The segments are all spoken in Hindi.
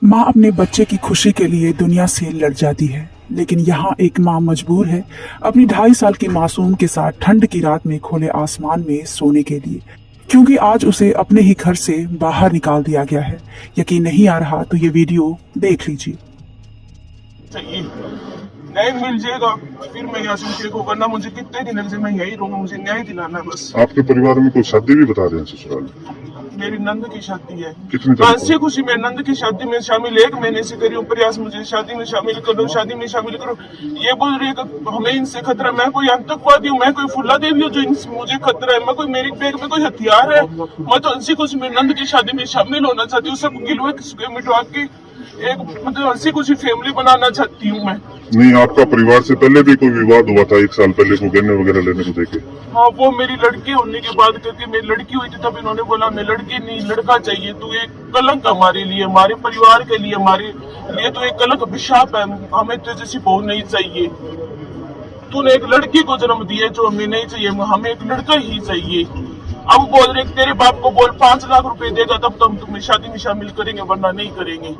माँ अपने बच्चे की खुशी के लिए दुनिया से लड़ जाती है, लेकिन यहाँ एक माँ मजबूर है अपनी 2.5 साल की मासूम के साथ ठंड की रात में खुले आसमान में सोने के लिए, क्योंकि आज उसे अपने ही घर से बाहर निकाल दिया गया है। यकीन नहीं आ रहा तो ये वीडियो देख लीजिए। न्याय मिल जाएगा फिर मैं यहाँ से उठेगा, वरना मुझे कितने दिन से मैं यही रहूंगा। मुझे न्याय दिलाना है बस। आपके परिवार में कोई शादी भी बता रहे हैं ससुराल? मेरी नंद की शादी है। कितनी कांसी खुशी में नंद की शादी में शामिल 1 महीने से करी हूँ प्रयास, मुझे शादी में शामिल करो, शादी में शामिल करो। ये बोल रही है कि हमें इनसे खतरा, मैं कोई आतंकवादी हूँ, मैं कोई फुल्ला देवी हूँ जो इनसे मुझे खतरा है, मैं कोई, मेरी बैग में कोई हथियार है। मैं तो हंसी खुशी में नंद की शादी में शामिल होना चाहती हूँ, सब गिलवे मिटवा के एक मतलब हंसी खुशी फैमिली बनाना चाहती हूँ मैं। नहीं, आपका परिवार से पहले भी कोई विवाद हुआ था 1 साल पहले को गहने वगैरह लेने को देके? हाँ, वो मेरी लड़की होने के बाद, क्योंकि मेरी लड़की हुई थी तब इन्होंने बोला मैं लड़की नहीं लड़का चाहिए, तू एक कलंक हमारे लिए, हमारे परिवार के लिए, हमारे लिए तो एक कलंक अभिशाप है, हमें तो जैसी बहू नहीं चाहिए। तूने एक लड़की को जन्म दिया जो हमें नहीं चाहिए, हमें एक लड़का ही चाहिए। अब बोल रहे तेरे बाप को बोल 5 लाख रुपए देगा तब तो हम तुम्हें शादी में शामिल करेंगे, वरना नहीं करेंगे।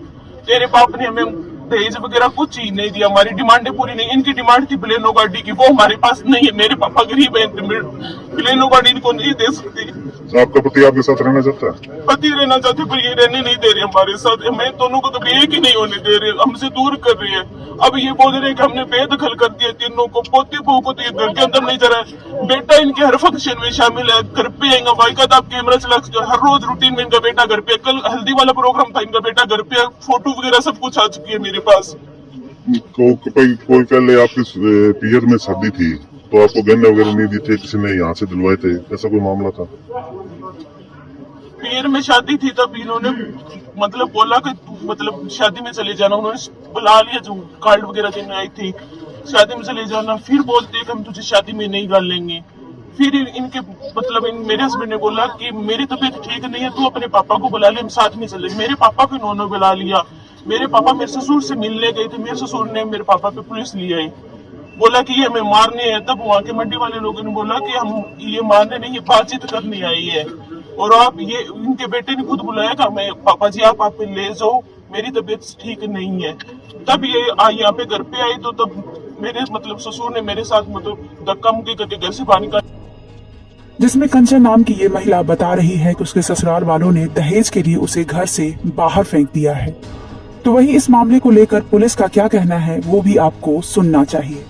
तेरे बाप ने हमें दहेज वगैरह कुछ ही नहीं दिया, हमारी डिमांडें पूरी नहीं। इनकी डिमांड थी प्लेनो गाड़ी की, वो हमारे पास नहीं है। मेरे पापा गरीब है, प्लेनो गाड़ी इनको नहीं दे सकती। तो आपका पति आपके साथ रहना चाहता है? पति रहना चाहते पर ये रहने नहीं दे रहे हमारे साथ, हमें दोनों को कभी एक ही नहीं होने दे रहे, हमसे दूर कर रही है। अब ये बोल रहे हैं कि हमने बेदखल कर दिया तीनों को, पोते बहू को तो ये घर के अंदर नहीं जा रहा है। बेटा इनके हर फंक्शन में शामिल है, घर पे आएगा, बाइकात आप कैमरा चला, हर रोज रूटीन में इनका बेटा घर पे। कल हल्दी वाला प्रोग्राम था, इनका बेटा घर पे, फोटो वगैरह सब कुछ आ चुकी है मेरे पास। कोई पहले आपकी पीयर में शादी थी तो आपको गहने वगैरह नहीं दी थे, किसी ने यहाँ से दिलवाए थे, ऐसा कोई मामला था? पीर में शादी थी तब इन्होंने मतलब बोला कि मतलब शादी में चले जाना, उन्होंने बुला लिया जो कार्ड वगैरह देने आई थी, शादी में चले जाना। फिर बोलते कि हम तुझे शादी में नहीं डाल लेंगे। फिर इनके मतलब मेरे हस्बैंड ने बोला कि मेरी तबीयत ठीक नहीं है, तू अपने पापा को बुला ले, हम साथ में चले। मेरे पापा को इन्होंने बुला लिया। मेरे पापा मेरे ससुर से मिलने गए थे, मेरे ससुर ने मेरे पापा पे पुलिस ली आई, बोला कि ये हमें मारने है। तब वहाँ के मंडी वाले लोगों ने बोला कि हम ये मारने नहीं, ये बातचीत करने आई है। और आप ये इनके बेटे ने खुद बुलाया कि मैं पापा जी आप ले जाओ, मेरी तबीयत ठीक नहीं है। तब ये यहाँ पे घर पे आई तो तब मेरे मतलब ससुर ने मेरे साथ मतलब धक्का मुक्की करके घर से बाहर निकाल, जिसमें कंचन नाम की ये महिला बता रही है कि उसके ससुराल वालों ने दहेज के लिए उसे घर से बाहर फेंक दिया है। तो वही इस मामले को लेकर पुलिस का क्या कहना है वो भी आपको सुनना चाहिए।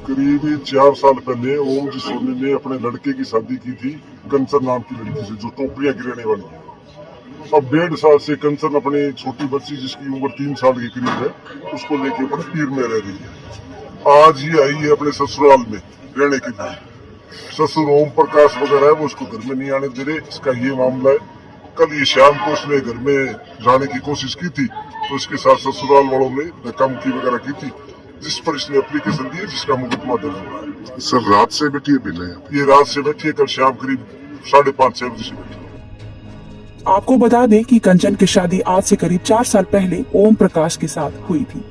करीब 4 साल पहले ओम जी सोनी ने अपने लड़के की शादी की थी कंचन नाम की लड़की से, जो टोपरियां गिराने वाली है। अब 1.5 साल से कंचन अपनी छोटी बच्ची जिसकी उम्र 3 साल के करीब है, उसको लेके अपने पीर में रह रही है। आज ही आई है अपने ससुराल में रहने के लिए। ससुर ओम प्रकाश वगैरह है, वो उसको घर में नहीं आने दे रहे, इसका ये मामला है। कल ये शाम को उसने घर में जाने की कोशिश की थी तो उसके साथ ससुराल वालों ने धक्का मुक्की वगैरह की थी, जिस पर इसने एप्लीकेशन दी है, जिसका मुकदमा दर्ज हुआ है। सर रात से बैठी है बिल? ये रात से बैठी है, कल शाम करीब 5:30-6 बजे से बैठी। आपको बता दें कि कंचन की शादी आज से करीब 4 साल पहले ओम प्रकाश के साथ हुई थी,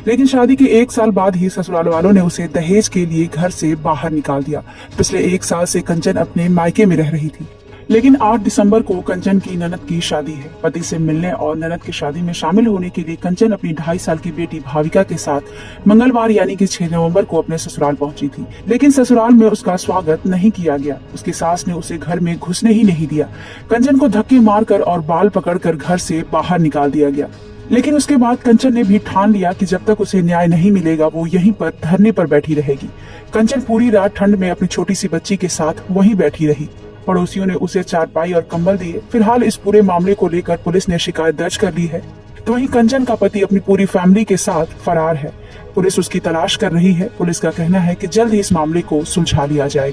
लेकिन शादी के 1 साल बाद ही ससुराल वालों ने उसे दहेज के लिए घर से बाहर निकाल दिया। पिछले 1 साल से कंचन अपने मायके में रह रही थी, लेकिन 8 दिसंबर को कंचन की ननद की शादी है। पति से मिलने और ननद की शादी में शामिल होने के लिए कंचन अपनी 2.5 साल की बेटी भाविका के साथ मंगलवार यानी कि 6 नवंबर को अपने ससुराल पहुंची थी, लेकिन ससुराल में उसका स्वागत नहीं किया गया। उसकी सास ने उसे घर में घुसने ही नहीं दिया। कंचन को धक्के मारकर और बाल पकड़कर घर से बाहर निकाल दिया गया। लेकिन उसके बाद कंचन ने भी ठान लिया कि जब तक उसे न्याय नहीं मिलेगा वो यहीं पर धरने पर बैठी रहेगी। कंचन पूरी रात ठंड में अपनी छोटी सी बच्ची के साथ वहीं बैठी रही। पड़ोसियों ने उसे चारपाई और कंबल दिए। फिलहाल इस पूरे मामले को लेकर पुलिस ने शिकायत दर्ज कर ली है। तो वहीं कंचन का पति अपनी पूरी फैमिली के साथ फरार है। पुलिस उसकी तलाश कर रही है। पुलिस का कहना है कि जल्द ही इस मामले को सुलझा लिया जाएगा।